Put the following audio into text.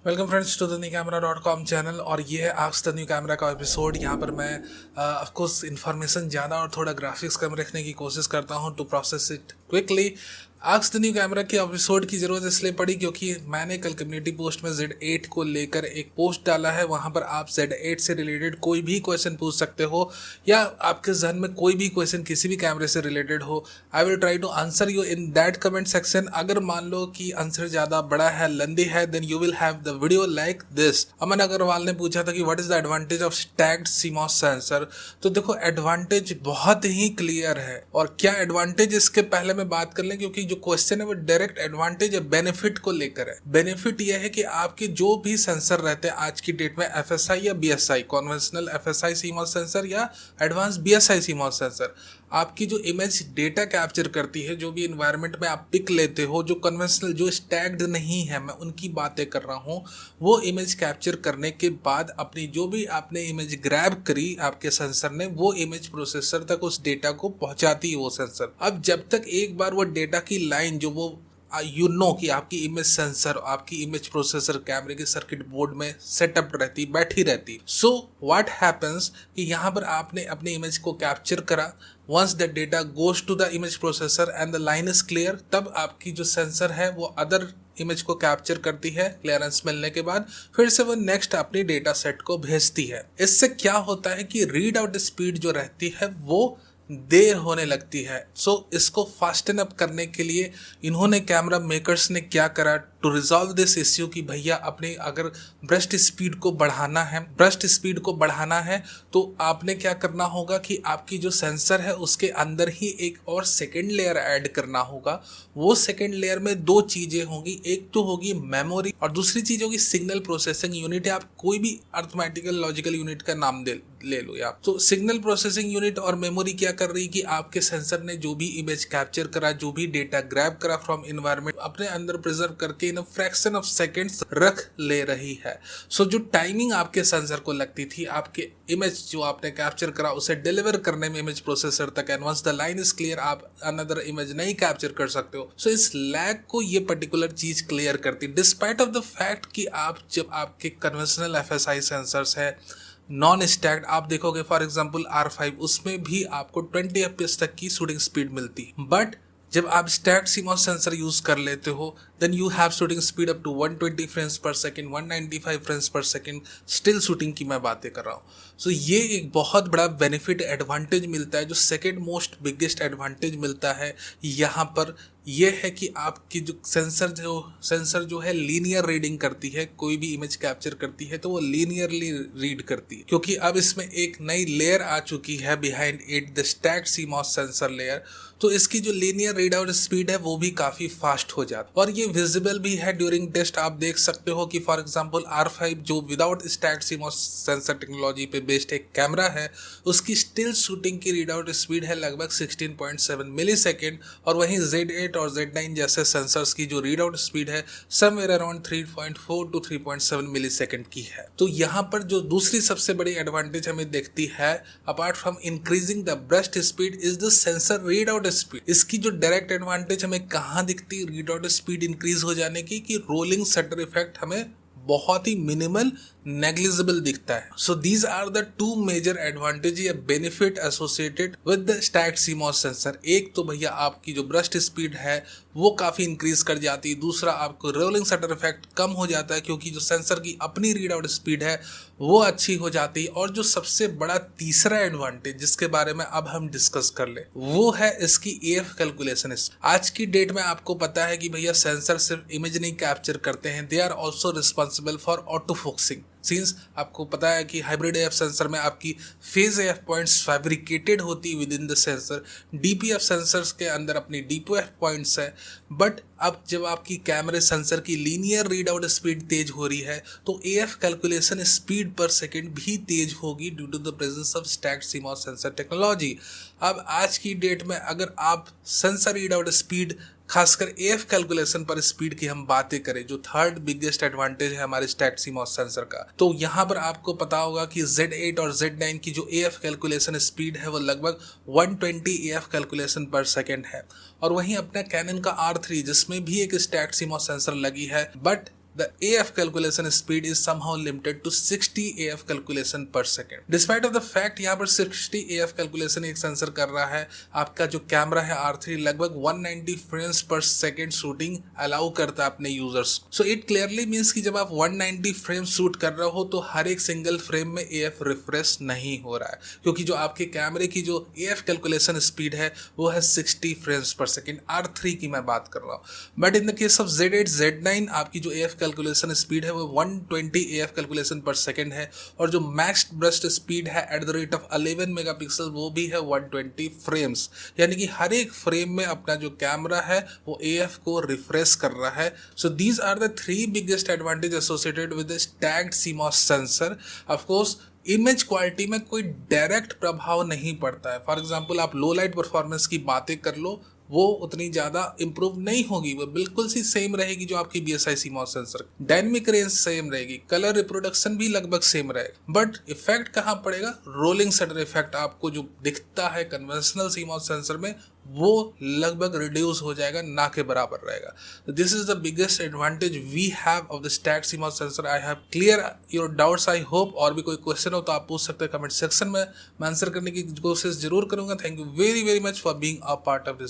Welcome friends to the new camera .com channel. और ये है आस्क द न्यू कैमरा का एपिसोड। यहाँ पर मैं ऑफकोर्स इन्फॉर्मेशन ज़्यादा और थोड़ा ग्राफिक्स कम रखने की कोशिश करता हूँ to process it quickly. Ask the new camera की एपिसोड की ज़रूरत इसलिए पड़ी क्योंकि मैंने कल कम्युनिटी पोस्ट में Z8 को लेकर एक पोस्ट डाला है। वहाँ पर आप Z8 से रिलेटेड कोई भी क्वेश्चन पूछ सकते हो या आपके जहन में कोई भी क्वेश्चन किसी भी कैमरे से रिलेटेड हो। I will try to answer you in that comment section. अगर मान लो कि आंसर ज़्यादा बड़ा है, लेंदी है, then you will have the video like this. Aman Agrawal ने पूछा था कि what is the advantage of stacked CMOS sensor. तो देखो, एडवांटेज बहुत ही क्लियर है। और क्या एडवांटेज, इसके पहले मैं बात कर लें, क्योंकि जो क्वेश्चन है वो डायरेक्ट एडवांटेज या बेनिफिट को लेकर है। बेनिफिट यह है कि आपके जो भी सेंसर रहते हैं आज की डेट में, FSI या BSI, conventional FSI CMOS sensor या एडवांस BSI CMOS सेंसर, आपकी जो इमेज डेटा कैप्चर करती है, जो भी इन्वायरमेंट में आप पिक लेते हो, जो कन्वेंशनल, जो स्टैग्ड नहीं है, मैं उनकी बातें कर रहा हूँ, वो इमेज कैप्चर करने के बाद अपनी जो भी आपने इमेज ग्रैब करी आपके सेंसर ने, वो इमेज प्रोसेसर तक उस डेटा को पहुंचाती है वो सेंसर। अब जब तक एक बार वो डेटा की लाइन जो वो कि आपकी इमेज सेंसर, आपकी इमेज प्रोसेसर कैमरे के सर्किट बोर्ड में सेटअप रहती, बैठी रहती। सो व्हाट हैपेंस कि यहाँ पर आपने अपनी इमेज को कैप्चर करा। Once the data goes to the image processor and the line is clear, तब आपकी जो सेंसर है वो अदर इमेज को कैप्चर करती है। क्लियरेंस मिलने के बाद फिर से वो नेक्स्ट अपनी डेटा सेट को भेजती है। इससे क्या होता है कि रीड आउट स्पीड जो रहती है वो देर होने लगती है। सो इसको फास्टन अप करने के लिए इन्होंने, कैमरा मेकर्स ने क्या करा टू रिजॉल्व दिस इश्यू कि भैया अपने अगर ब्रस्ट स्पीड को बढ़ाना है तो आपने क्या करना होगा कि आपकी जो सेंसर है उसके अंदर ही एक और सेकेंड लेयर ऐड करना होगा। वो सेकेंड लेयर में दो चीजें होंगी, एक तो होगी मेमोरी और दूसरी चीज होगी सिग्नल प्रोसेसिंग यूनिट। आप कोई भी अर्थमेटिकल लॉजिकल यूनिट का नाम ले लो आप। तो सिग्नल प्रोसेसिंग यूनिट और मेमोरी क्या कर रही कि आपके सेंसर ने जो भी इमेज कैप्चर करा, जो भी डेटा ग्रैब करा फ्रॉम इन्वायरमेंट, अपने अंदर प्रिजर्व करके इन अ फ्रैक्शन ऑफ सेकेंड्स रख ले रही है। सो जो टाइमिंग आपके सेंसर को लगती थी आपके इमेज जो आपने कैप्चर करा उसे डिलीवर करने में इमेज प्रोसेसर तक, and once the line is clear आप अनदर इमेज नहीं कैप्चर कर सकते हो। सो इस लैग को ये पर्टिकुलर चीज क्लियर करती, डिस्पाइट ऑफ द फैक्ट कि आप जब आपके कन्वेंशनल FSI सेंसर्स है नॉन स्टैक्ड, आप देखोगे फॉर एग्जांपल R5, उसमें भी आपको 20 FPS तक की शूटिंग स्पीड मिलती है। बट जब आप स्टैक्ड CMOS सेंसर यूज कर लेते हो, then you have shooting speed up to 120 frames per second, 195 frames per second, still shooting की मैं बातें कर रहा हूँ। सो ये एक बहुत बड़ा बेनिफिट एडवांटेज मिलता है। जो सेकंड मोस्ट बिगेस्ट एडवांटेज मिलता है यहाँ पर यह है कि आपकी जो सेंसर जो है लीनियर रीडिंग करती है। कोई भी इमेज कैप्चर करती है तो वो लीनियरली रीड करती है, क्योंकि अब इसमें एक नई लेयर आ चुकी है behind it, the stacked CMOS sensor layer. तो इसकी जो लीनियर रीड आउट स्पीड है वो भी काफी फास्ट हो जाती है और ये विजिबल भी है ड्यूरिंग टेस्ट। आप देख सकते हो कि फॉर एग्जांपल R5 जो without stacked CMOS sensor technology पे बेस्ड एक कैमरा है, उसकी स्टिल शूटिंग की रीड आउट स्पीड है लगभग 16.7 मिलीसेकेंड। और वहीं Z8 और Z9 जैसे सेंसर्स की जो रीड आउट स्पीड है समवेयर अराउंड 3.4 टू 3.7 मिलीसेकेंड की है। तो यहाँ पर जो दूसरी सबसे बड़ी एडवांटेज हमें दिखती है apart from increasing the burst speed is the sensor read out speed. इसकी जो डायरेक्ट एडवांटेज हमें कहाँ दिखती है रीड आउट स्पीड इंक्रीज हो जाने की, कि रोलिंग शटर इफेक्ट हमें बहुत ही मिनिमल नेग्लिजिबल दिखता है। So these are the two major advantage या benefit associated with the stacked CMOS sensor. एक तो भैया आपकी जो ब्रस्ट स्पीड है वो काफी इंक्रीज कर जाती है, दूसरा आपको रोलिंग शटर इफेक्ट कम हो जाता है क्योंकि जो सेंसर की अपनी रीड आउट स्पीड है वो अच्छी हो जाती है। और जो सबसे बड़ा तीसरा एडवांटेज जिसके बारे में अब हम डिस्कस कर ले वो है इसकी AF कैलकुलेशन। आज की डेट में आपको पता है कि भैया सेंसर सिर्फ इमेज नहीं कैप्चर करते हैं, they are also responsible for auto focusing. Since आपको पता है कि हाइब्रिड AF सेंसर में आपकी फेज AF पॉइंट्स फैब्रिकेटेड होती within the sensor, DPF sensors के अंदर अपनी DPF पॉइंट्स है। बट अब जब आपकी कैमरे सेंसर की लीनियर रीड आउट स्पीड तेज हो रही है तो AF calculation speed per second भी तेज होगी due to the presence of stacked CMOS sensor technology. अब आज की डेट में अगर आप सेंसर रीड आउट स्पीड, खासकर AF कैलकुलेशन पर स्पीड की हम बातें करें, जो थर्ड बिगेस्ट एडवांटेज है हमारे स्टैक्ड CMOS सेंसर का, तो यहाँ पर आपको पता होगा कि Z8 और Z9 की जो AF कैलकुलेशन स्पीड है वो लगभग 120 AF कैलकुलेशन पर सेकेंड है। और वहीं अपना कैनन का R3 जिसमें भी एक स्टैक्ड CMOS सेंसर लगी है, but the AF calculation speed is somehow limited to 60 AF calculation per second. Despite of the fact यहाँ पर 60 AF calculation एक सेंसर कर रहा है, आपका जो कैमरा है R3 लगभग 190 frames per second shooting allow करता है अपने यूजर्स को. So it clearly means कि जब आप 190 frames शूट कर रहे हो तो हर एक सिंगल फ्रेम में AF रिफ्रेश नहीं हो रहा है, क्योंकि जो आपके कैमरे की जो AF कैलकुलेशन स्पीड है वो है 60 फ्रेम्स पर सेकेंड. R3 की मैं बात कर रहा हूँ. But in the case of Z8 Z9 आपकी जो AF कैलकुलेशन स्पीड है वो 120 AF कैलकुलेशन पर सेकेंड है, और जो मैक्स ब्रस्ट स्पीड है at the rate of 11 megapixel वो भी है 120 फ्रेम्स. यानी कि हर एक फ्रेम में अपना जो कैमरा है वो AF को रिफ्रेश कर रहा है. So these are the 3 biggest advantage associated with the stacked CMOS sensor. Of course image quality में कोई डायरेक्ट प्रभाव नहीं पड़ता है. फॉर एग्जांपल आप लो लाइट परफॉर्मेंस की बातें कर लो, वो उतनी ज़्यादा इंप्रूव नहीं होगी, वो बिल्कुल सी सेम रहेगी जो आपकी BSI CMOS sensor. Dynamic range same रहेगी, कलर रिप्रोडक्शन भी लगभग सेम रहेगा. बट इफेक्ट कहाँ पड़ेगा? रोलिंग शटर इफेक्ट आपको जो दिखता है कन्वेंशनल CMOS सेंसर में वो लगभग रिड्यूस हो जाएगा, ना के बराबर रहेगा. This is the biggest advantage we have of the stacked CMOS sensor. I have clear your doubts I hope. और भी कोई क्वेश्चन हो तो आप पूछ सकते हैं कमेंट सेक्शन में, मैं आंसर करने की कोशिश जरूर करूंगा. Thank you very very much for being a part of this.